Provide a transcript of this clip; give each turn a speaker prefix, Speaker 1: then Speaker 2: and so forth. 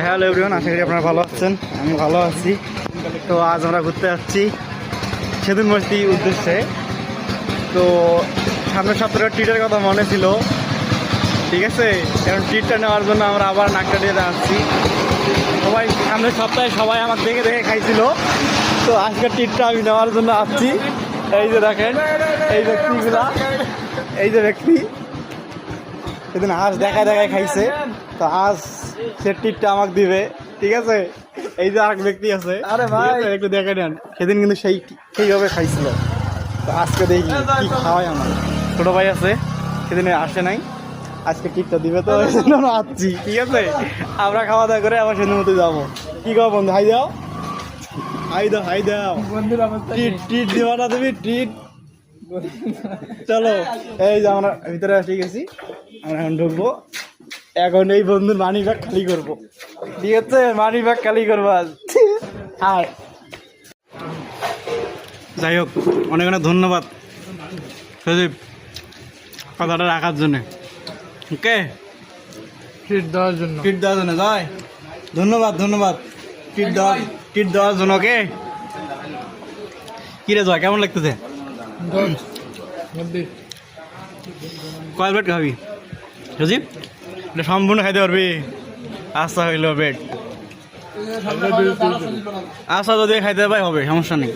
Speaker 1: Hello everyone, আশা করি আপনারা ভালো আছেন। আমি ভালো আছি। তো আজ আমরা ঘুরতে যাচ্ছি সেতুন মসজিদ উদ্দেশ্যে। তো সামনের সপ্তাহে ট্রিটের কথা মনে ছিল, ঠিক আছে, কারণ ট্রিটটা নেওয়ার জন্য আমরা আবার নাকটা দিয়ে আসছি। সবাই সামনের সপ্তাহে সবাই আমাকে দেখে দেখে খাইছিল, তো আজকের ট্রিটটা আমি নেওয়ার জন্য আসছি। এই যে দেখেন এই ব্যক্তিগুলা, এই যে ব্যক্তি সেদিন আজ দেখায় দেখায় খাইছে, তো আজ সে ট্রিটটা আমাকে দিবে, ঠিক আছে। এই যে আরেক ব্যক্তি আছে, আরে ভাই একটু দেখে নেন, সেদিন কিন্তু সেইভাবে খাইছিল। তো আজকে দেখি কি খাওয়াই। আমার ছোটো ভাই আছে, সেদিন আসে নাই, আজকে ট্রিটটা দিবে, তো এই জন্য আসছি, ঠিক আছে। আমরা খাওয়া দাওয়া করে আবার সেদিন মতো যাবো। কি খাও বন্ধু? হাই দাও, হাই দাও, হাই দাও। ট্রিট ট্রিট দিবা না তুমি? ট্রিট চলো, এই যে আমরা ভিতরে এসে গেছি, আমরা এখন ঢুকবো। এখন এই বন্ধুর মানি ব্যাগ খালি করবো, ঠিক আছে, মানি ব্যাগ খালি করবো আজ। হ্যাঁ, যাই হোক, অনেক অনেক ধন্যবাদ সজীব কথাটা রাখার জন্যে। ওকে,
Speaker 2: ট্রিট দেওয়ার জন্য,
Speaker 1: ট্রিট দেওয়ার জন্য যাই, ধন্যবাদ ধন্যবাদ। ট্রিট দেওয়ার জন্য। ওকে, কিরে জয়, কেমন লাগতেছে? কয় প্লেট খাবি সজীব? এটা সম্পূর্ণ খাইতে পারবি? আচ্ছা হইল বেড, আচ্ছা যদি খাইতে পাই হবে, সমস্যা নেই।